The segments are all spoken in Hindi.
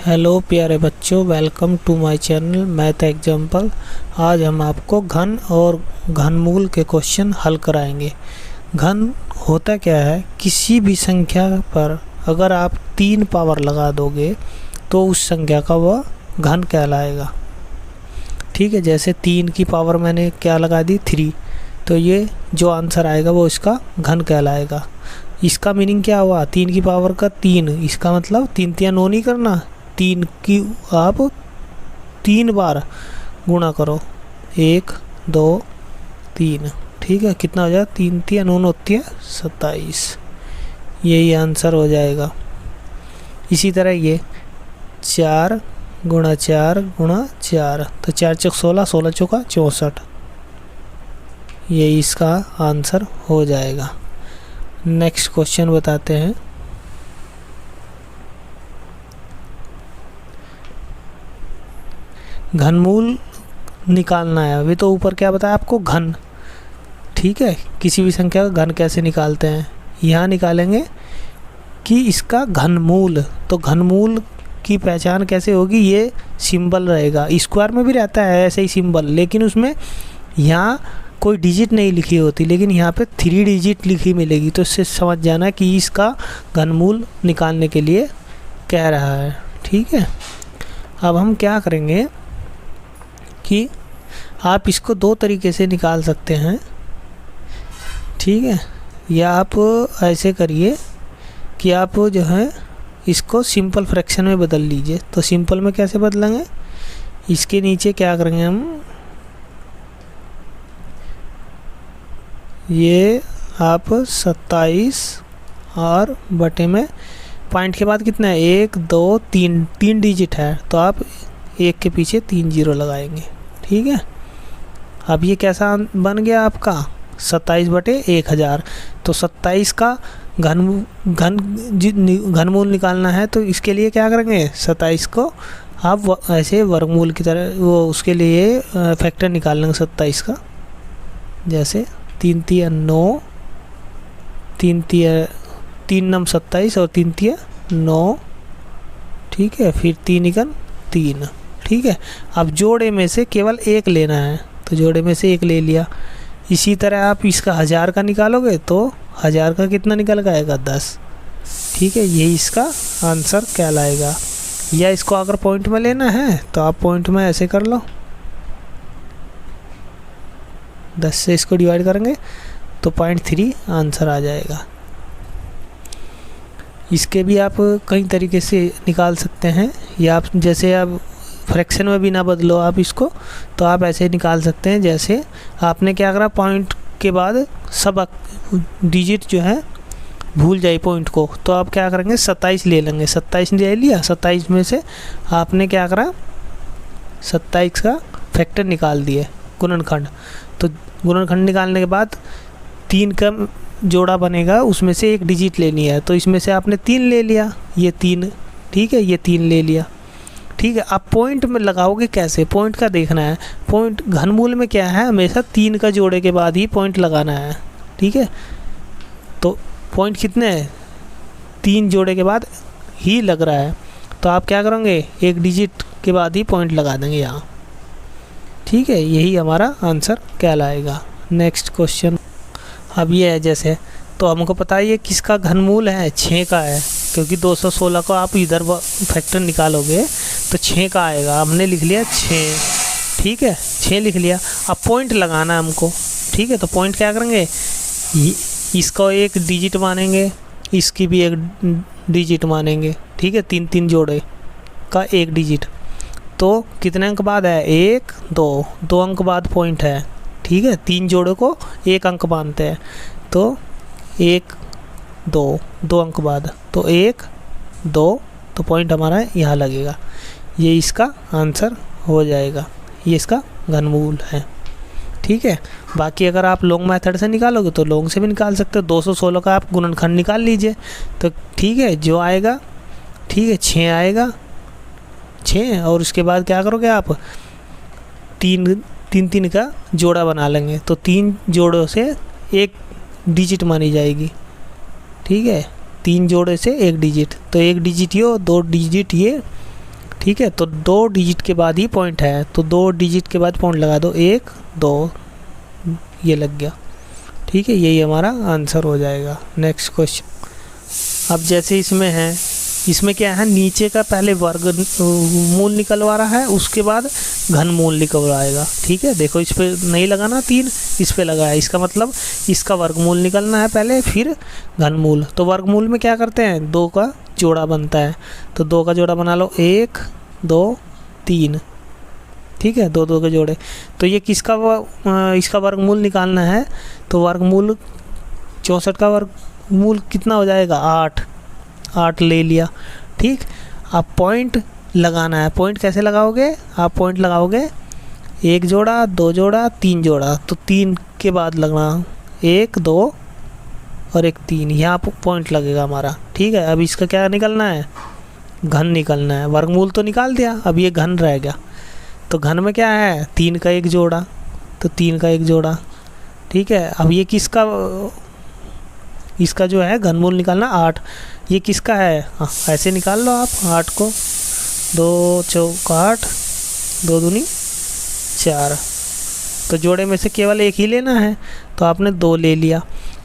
हेलो प्यारे बच्चों, welcome to my channel math example. आज हम आपको घन और घनमूल के क्वेश्चन हल कराएंगे। घन होता क्या है, किसी भी संख्या पर अगर आप 3 पावर लगा दोगे तो उस संख्या का वह घन कहलाएगा। ठीक है, जैसे 3 की पावर मैंने क्या लगा दी 3, तो ये जो आंसर आएगा वो इसका घन कहलाएगा। इसका मीनिंग क्या हुआ, 3 की पावर का 3, इसका मतलब 3 3 9 नहीं करना, 3 की आप 3 बार गुणा करो, 1 2 3। ठीक है, कितना हो जाएगा, 3 3 9 होती है 27, यही आंसर हो जाएगा। इसी तरह ये 4 गुणा 4 गुणा 4, तो 4 चौक 16, 16 चौका 64, यही इसका आंसर हो जाएगा। नेक्स्ट क्वेश्चन बताते हैं। घनमूल निकालना है। अभी तो ऊपर क्या बताया आपको, घन। ठीक है, किसी भी संख्या का घन कैसे निकालते हैं, यहाँ निकालेंगे कि इसका घनमूल। तो घनमूल की पहचान कैसे होगी, ये सिंबल रहेगा। स्क्वायर में भी रहता है ऐसे ही सिंबल, लेकिन उसमें यहाँ कोई डिजिट नहीं लिखी होती, लेकिन यहाँ पे 3 डिजिट लिखी मिलेगी। तो इससे समझ जाना कि इसका घनमूल निकालने के लिए कह रहा है। ठीक है, अब हम क्या करेंगे कि आप इसको 2 तरीके से निकाल सकते हैं। ठीक है, या आप ऐसे करिए कि आप जो है इसको सिंपल फ्रैक्शन में बदल लीजिए। तो सिंपल में कैसे बदलेंगे, इसके नीचे क्या करेंगे हम, ये आप 27 और बटे में पॉइंट के बाद कितना है, 1 2 3, 3 डिजिट है, तो आप 1 के पीछे 3 जीरो लगाएंगे। ठीक है, अब ये कैसा बन गया आपका 27 बटे 1000। तो 27 का घनमूल निकालना है, तो इसके लिए क्या करेंगे, 27 को आप ऐसे वर्गमूल की तरह, वो उसके लिए फैक्टर निकाल लेंगे 27 का। जैसे 3 3 9, 3 नम 27 और 3 3 9। ठीक है, फिर 3 1 3। ठीक है, अब जोड़े में से केवल 1 लेना है, तो जोड़े में से 1 ले लिया। इसी तरह आप इसका 1000 का निकालोगे तो 1000 का कितना निकल के आएगा, 10। ठीक है, यही इसका आंसर कहलाएगा। या इसको अगर पॉइंट में लेना है तो आप पॉइंट में ऐसे कर लो, 10 से इसको डिवाइड करेंगे तो 0.3 आंसर आ जाएगा। इसके भी आप कई तरीके से निकाल सकते हैं, या आप जैसे आप फ्रैक्शन में भी ना बदलो आप इसको, तो आप ऐसे निकाल सकते हैं। जैसे आपने क्या करा, पॉइंट के बाद सब डिजिट जो है भूल जाए पॉइंट को, तो आप क्या करेंगे 27 ले लेंगे। 27 ले लिया, 27 में से आपने क्या करा, 27 का फैक्टर निकाल दिए, गुणनखंड। तो गुणनखंड निकालने के बाद 3 का जोड़ा बनेगा, उसमें से 1 डिजिट लेनी है, तो इसमें से आपने 3 ले लिया, ये 3। ठीक है, ये 3 ले लिया। ठीक है, आप पॉइंट में लगाओगे कैसे, पॉइंट का देखना है। पॉइंट घनमूल में क्या है, हमेशा 3 का जोड़े के बाद ही पॉइंट लगाना है। ठीक है, तो पॉइंट कितने हैं, 3 जोड़े के बाद ही लग रहा है, तो आप क्या करोगे, 1 डिजिट के बाद ही पॉइंट लगा देंगे यहाँ। ठीक है, यही हमारा आंसर कहलाएगा। नेक्स्ट क्वेश्चन अब ये है, जैसे तो हमको पता है ये किसका घनमूल है, 6 का है, क्योंकि 216 को आप इधर फैक्टर निकालोगे तो 6 का आएगा। हमने लिख लिया 6। ठीक है, 6 लिख लिया। अब पॉइंट लगाना है हमको। ठीक है, तो पॉइंट क्या करेंगे, इसको 1 डिजिट मानेंगे, इसकी भी 1 डिजिट मानेंगे। ठीक है, 3 3 जोड़े का 1 डिजिट, तो कितने अंक बाद है, 1 2, 2 अंक बाद पॉइंट है। ठीक है, 3 जोड़े को 1 अंक मानते हैं, तो 1 2, 2 अंक बाद, तो 1 2, तो पॉइंट हमारा यहाँ लगेगा। ये इसका आंसर हो जाएगा, ये इसका घनमूल है। ठीक है, बाकी अगर आप लॉन्ग मेथड से निकालोगे तो लॉन्ग से भी निकाल सकते हो। 216 का आप गुणनखंड निकाल लीजिए, तो ठीक है, जो आएगा, ठीक है, 6 आएगा, 6। और उसके बाद क्या करोगे आप, 3 का जोड़ा बना लेंगे, तो 3 जोड़ों से 1 डिजिट मानी जाएगी। ठीक है, 3 जोड़े से 1 डिजिट, तो 1 डिजिट ये, 2 डिजिट ये, ठीक है, तो 2 डिजिट के बाद ही पॉइंट है, तो 2 डिजिट के बाद पॉइंट लगा दो, 1 2, ये लग गया। ठीक है, यही हमारा आंसर हो जाएगा। नेक्स्ट क्वेश्चन, अब जैसे इसमें है, इसमें क्या है, नीचे का पहले वर्गमूल निकलवा रहा है, उसके बाद घनमूल निकलवाएगा। ठीक है, देखो इस पे नहीं लगाना 3, इस पे लगा है, इसका मतलब इसका वर्गमूल निकलना है पहले, फिर घनमूल। तो वर्गमूल में क्या करते हैं, 2 का जोड़ा बनता है, तो 2 का जोड़ा बना लो, 1 2 3। ठीक है, 2 2 के जोड़े। तो ये किसका इसका वर्गमूल निकालना है, तो वर्गमूल 64 का वर्गमूल कितना हो जाएगा, 8 ले लिया। ठीक, अब पॉइंट लगाना है। पॉइंट कैसे लगाओगे, आप पॉइंट लगाओगे 1 जोड़ा 2 जोड़ा 3 जोड़ा, तो 3 के बाद लगना 1 2 और 1 3, यहाँ पॉइंट लगेगा हमारा। ठीक है, अब इसका क्या निकलना है, घन निकलना है। वर्गमूल तो निकाल दिया, अब ये घन रह गया, तो घन में क्या है, 3 का 1 जोड़ा, तो 3 का 1 जोड़ा। ठीक है, अब ये किसका, इसका जो है घनमूल निकालना 8, ये किसका है, हाँ ऐसे निकाल लो आप 8 को, 2 चौक 8 2 दूनी 4, तो जोड़े में से केवल 1 ही लेना है, तो आपने 2 ले लिया।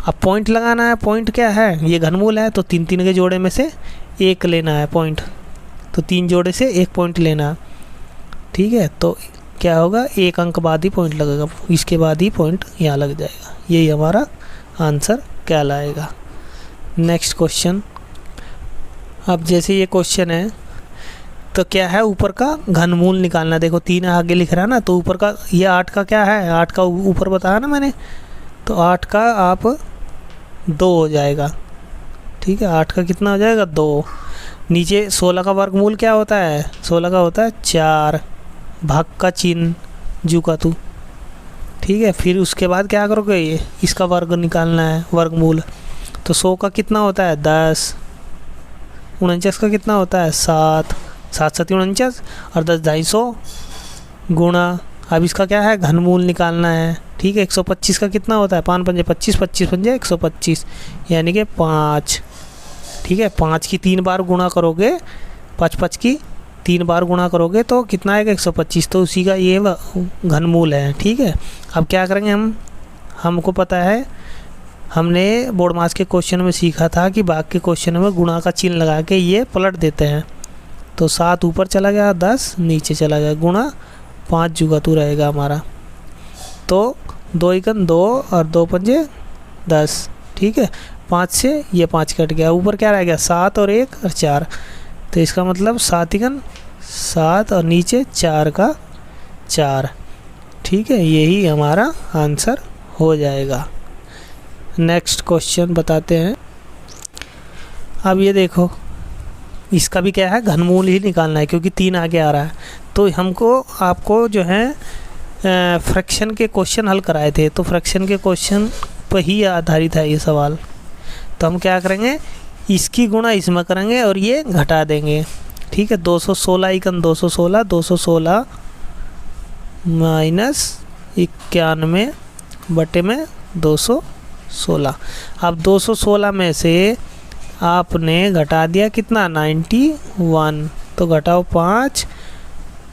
अब पॉइंट लगाना है, पॉइंट क्या है, ये घनमूल है, तो 3 3 के जोड़े में से 1 लेना है पॉइंट, तो 3 जोड़े से 1 पॉइंट लेना है। ठीक है, तो क्या होगा, 1 अंक बाद ही पॉइंट लगेगा, इसके बाद ही पॉइंट यहाँ लग जाएगा, यही हमारा आंसर कहलाएगा। नेक्स्ट क्वेश्चन, अब जैसे ये क्वेश्चन है, तो क्या है, ऊपर का घनमूल निकालना। देखो 3 आगे लिख रहा है ना, तो ऊपर का ये 8 का क्या है, 8 का ऊपर बताया ना मैंने, तो 8 का आप 2 हो जाएगा। ठीक है, 8 का कितना हो जाएगा, 2। नीचे 16 का वर्गमूल क्या होता है, 16 का होता है 4, भाग का चिन्ह जू का तू। ठीक है, फिर उसके बाद क्या करोगे, ये इसका वर्ग निकालना है, वर्गमूल। तो 100 का कितना होता है, 10। 49 का कितना होता है, 7 7 7 49, और 10 250 गुणा, अब इसका क्या है, घनमूल निकालना है। ठीक है, 125 का कितना होता है, 5 पंजे 25 25 पंजे 125, यानी कि 5। ठीक है, 5 की 3 बार गुणा करोगे, 5 5 की 3 बार गुणा करोगे तो कितना आएगा, 125, तो उसी का ये घनमूल है। ठीक है, अब क्या करेंगे हमको पता है, हमने बोर्ड मास के क्वेश्चन में सीखा था कि बाकी के क्वेश्चन में गुणा का चिन्ह लगा के ये पलट देते हैं। तो 7 ऊपर चला गया, 10 नीचे चला गया, गुणा 5 जुगातू रहेगा हमारा। तो 2 एकन 2 और 2 पंजे 10। ठीक है, 5 से ये 5 कट गया, ऊपर क्या रह गया, 7 और 1 और 4, तो इसका मतलब 7 एकन 7 और नीचे 4 का 4। ठीक है, यही हमारा आंसर हो जाएगा। नेक्स्ट क्वेश्चन बताते हैं। अब ये देखो, इसका भी क्या है, घनमूल ही निकालना है, क्योंकि 3 आगे आ रहा है। तो हमको आपको जो है फ्रैक्शन के क्वेश्चन हल कराए थे, तो फ्रैक्शन के क्वेश्चन पर ही आधारित है ये सवाल। तो हम क्या करेंगे, इसकी गुणा इसमें करेंगे और ये घटा देंगे। ठीक है, 216 एकन 216, 216 माइनस 91 बटे में 216। अब 216 में से आपने घटा दिया कितना, 91, तो घटाओ 5।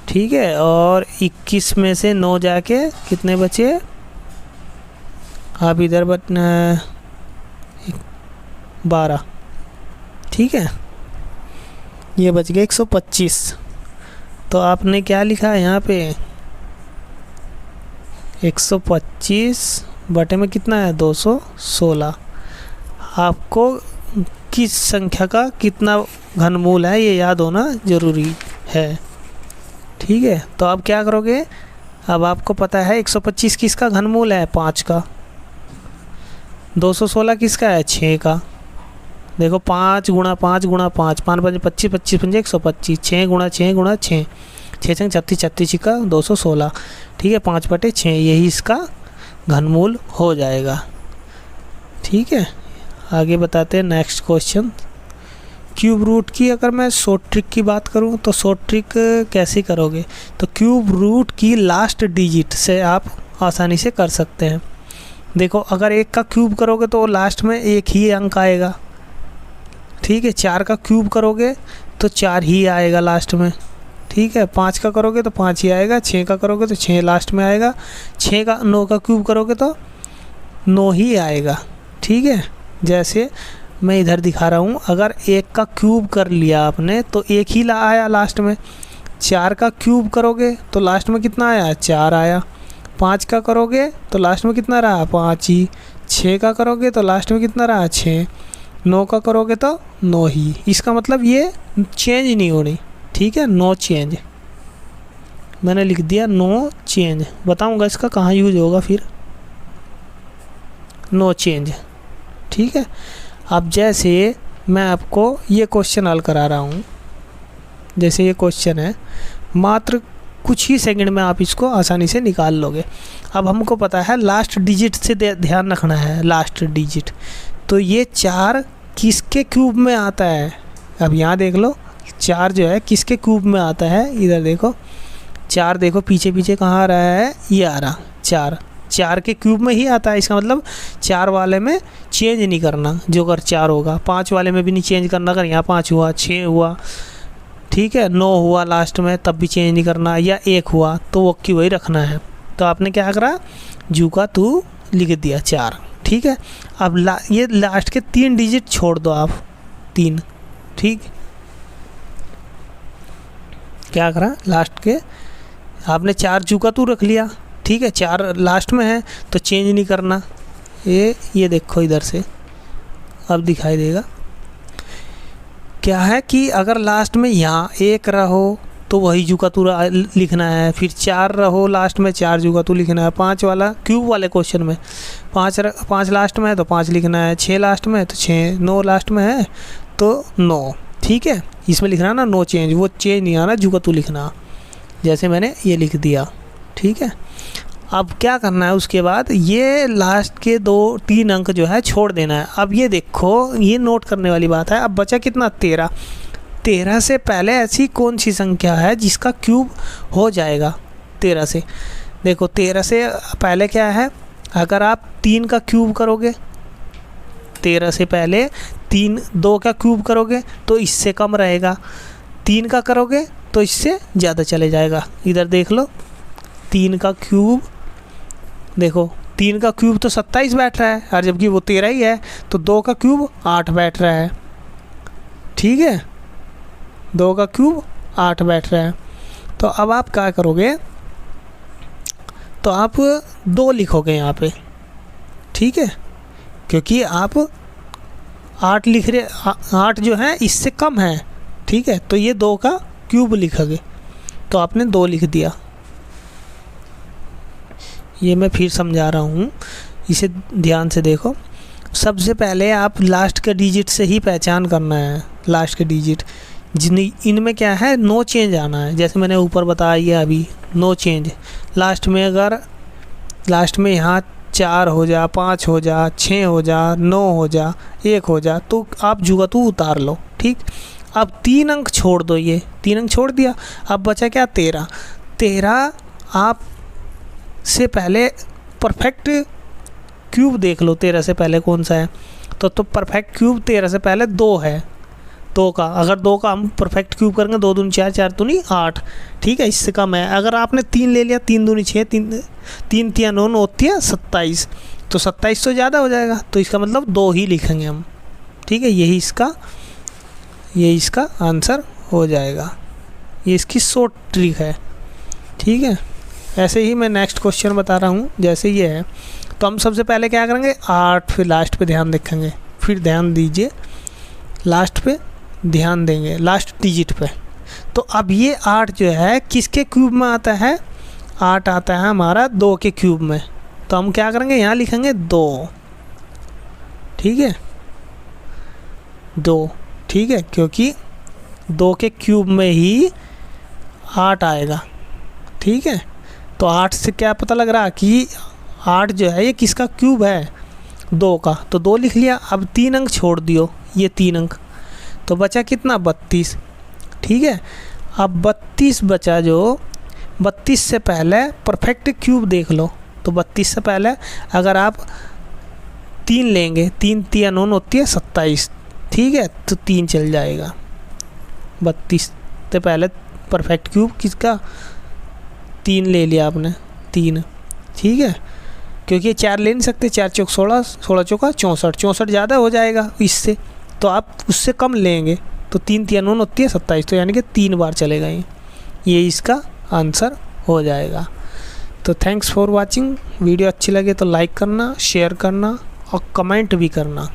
ठीक है, और 21 में से 9 जाके कितने बचे, आप इधर 12। ठीक है, ये बच गए 125। तो आपने क्या लिखा है यहाँ पे, 125 बटे में कितना है, 216। आपको किस संख्या का कितना घनमूल है ये याद होना ज़रूरी है। ठीक है, तो अब क्या करोगे, अब आपको पता है 125 किसका घनमूल है, 5 का। 216 किसका है, 6 का। देखो 5 गुणा 5 गुणा 5, 5 पंजे 25, 25 पंजे 125, 6 गुणा 6 गुणा 6, 6 छंग 36, 36 का 216। ठीक है, 5 बटे 6, यही इसका घनमूल हो जाएगा। ठीक है, आगे बताते हैं नेक्स्ट क्वेश्चन। क्यूब रूट की अगर मैं शॉर्ट ट्रिक की बात करूं तो शॉर्ट ट्रिक कैसे करोगे, तो क्यूब रूट की लास्ट डिजिट से आप आसानी से कर सकते हैं। देखो अगर 1 का क्यूब करोगे तो लास्ट में 1 ही अंक आएगा। ठीक है, 4 का क्यूब करोगे तो 4 ही आएगा लास्ट में। ठीक है, 5 का करोगे तो 5 ही आएगा, 6 का करोगे तो 6 लास्ट में आएगा, 6 का 9 का क्यूब करोगे तो 9 ही आएगा। ठीक है, जैसे मैं इधर दिखा रहा हूँ, अगर 1 का क्यूब कर लिया आपने तो 1 ही आया लास्ट में। 4 का क्यूब करोगे तो लास्ट में कितना आया, 4 आया। 5 का करोगे तो लास्ट में कितना रहा, 5 ही। 6 का करोगे तो लास्ट में कितना रहा, 6। 9 का करोगे तो 9 ही। इसका मतलब ये चेंज नहीं होनी। ठीक है, नो चेंज मैंने लिख दिया, नो चेंज। बताऊंगा इसका कहाँ यूज होगा फिर, नो चेंज। ठीक है, अब जैसे मैं आपको ये क्वेश्चन हल करा रहा हूँ, जैसे ये क्वेश्चन है, मात्र कुछ ही सेकंड में आप इसको आसानी से निकाल लोगे। अब हमको पता है लास्ट डिजिट से ध्यान रखना है, लास्ट डिजिट। तो ये 4 किसके क्यूब में आता है, अब यहाँ देख लो, 4 जो है किसके क्यूब में आता है, इधर देखो 4, देखो पीछे पीछे कहाँ आ रहा है, ये आ रहा 4 के क्यूब में ही आता है। इसका मतलब 4 वाले में चेंज नहीं करना, जो अगर 4 होगा। 5 वाले में भी नहीं चेंज करना, अगर यहाँ 5 हुआ, 6 हुआ, ठीक है, 9 हुआ लास्ट में तब भी चेंज नहीं करना, या 1 हुआ तो वो की वही रखना है। तो आपने क्या करा, जू का तू लिख दिया 4। ठीक है, अब ये लास्ट के 3 डिजिट छोड़ दो आप, 3। ठीक, क्या करा, लास्ट के आपने 4 जू का तू रख लिया। ठीक है, 4 लास्ट में है तो चेंज नहीं करना। ये देखो इधर से अब दिखाई देगा, क्या है कि अगर लास्ट में यहाँ 1 रहो तो वही जू का तू लिखना है, फिर 4 रहो लास्ट में 4 जू का तू लिखना है। 5 वाला क्यूब वाले क्वेश्चन में 5 लास्ट में है तो 5 लिखना है, 6 लास्ट में है तो 6, 9 लास्ट में है तो 9। ठीक है, इसमें लिखना ना नो चेंज, वो चेंज नहीं आना, जू का तू लिखना, जैसे मैंने ये लिख दिया। ठीक है, अब क्या करना है, उसके बाद ये लास्ट के 2-3 अंक जो है छोड़ देना है। अब ये देखो, ये नोट करने वाली बात है। अब बचा कितना, 13। 13 से पहले ऐसी कौन सी संख्या है जिसका क्यूब हो जाएगा 13 से। देखो 13 से पहले क्या है, अगर आप 3 का क्यूब करोगे, 13 से पहले 2 का क्यूब करोगे तो इससे कम रहेगा, 3 का करोगे तो इससे ज़्यादा चले जाएगा। इधर देख लो, 3 का क्यूब, देखो 3 का क्यूब तो 27 बैठ रहा है, और जबकि वो 13 ही है, तो 2 का क्यूब 8 बैठ रहा है। ठीक है, 2 का क्यूब 8 बैठ रहा है। तो अब आप क्या करोगे, तो आप 2 लिखोगे यहाँ पे। ठीक है, क्योंकि आप 8 लिख रहे, 8 जो है इससे कम है। ठीक है, तो ये 2 का क्यूब लिखोगे, तो आपने 2 लिख दिया। ये मैं फिर समझा रहा हूँ, इसे ध्यान से देखो। सबसे पहले आप लास्ट के डिजिट से ही पहचान करना है, लास्ट के डिजिट इनमें क्या है, नो चेंज आना है। जैसे मैंने ऊपर बताया अभी, नो चेंज। लास्ट में अगर लास्ट में यहाँ 4 हो जा, 5 हो जा, 6 हो जा, 9 हो जा, 1 हो जा, तो आप जुगा तू उतार लो। ठीक, अब 3 अंक छोड़ दो, ये 3 अंक छोड़ दिया। अब बचा क्या, 13। 13 आप से पहले परफेक्ट क्यूब देख लो, 13 से पहले कौन सा है, तो परफेक्ट क्यूब 13 से पहले 2 है। 2 का, अगर 2 का हम परफेक्ट क्यूब करेंगे, 2 दूनी 4, 4 दूनी 8। ठीक है, इससे कम है। अगर आपने 3 ले लिया, 3 दूनी 6, 3 तिया 9, 9 तिया 27, तो 27 तो ज़्यादा हो जाएगा, तो इसका मतलब 2 ही लिखेंगे हम। ठीक है, यही इसका आंसर हो जाएगा। ये इसकी शॉर्ट ट्रिक है। ठीक है, ऐसे ही मैं नेक्स्ट क्वेश्चन बता रहा हूँ। जैसे ये है, तो हम सबसे पहले क्या करेंगे, 8, फिर लास्ट पे ध्यान रखेंगे, फिर ध्यान दीजिए लास्ट पे ध्यान देंगे, लास्ट डिजिट पे। तो अब ये 8 जो है किसके क्यूब में आता है, 8 आता है हमारा 2 के क्यूब में। तो हम क्या करेंगे, यहाँ लिखेंगे 2। ठीक है, 2। ठीक है, क्योंकि 2 के क्यूब में ही 8 आएगा। ठीक है, तो 8 से क्या पता लग रहा कि 8 जो है ये किसका क्यूब है, 2 का, तो 2 लिख लिया। अब 3 अंक छोड़ दियो, ये 3 अंक, तो बचा कितना, 32। ठीक है, अब 32 बचा, जो 32 से पहले परफेक्ट क्यूब देख लो, तो 32 से पहले अगर आप 3 लेंगे, 3 तिया 9 होती है 27। ठीक है, तो 3 चल जाएगा। 32 से पहले परफेक्ट क्यूब किसका, 3 ले लिया आपने, 3, ठीक है, क्योंकि 4 ले नहीं सकते, 4 चौक 16, 16 चौका 64, 64 ज़्यादा हो जाएगा इससे, तो आप उससे कम लेंगे, तो 3 3 9 होती है 27, तो यानी कि 3 बार चलेगा ये इसका आंसर हो जाएगा। तो थैंक्स फॉर वाचिंग। वीडियो अच्छी लगे तो लाइक करना, शेयर करना और कमेंट भी करना।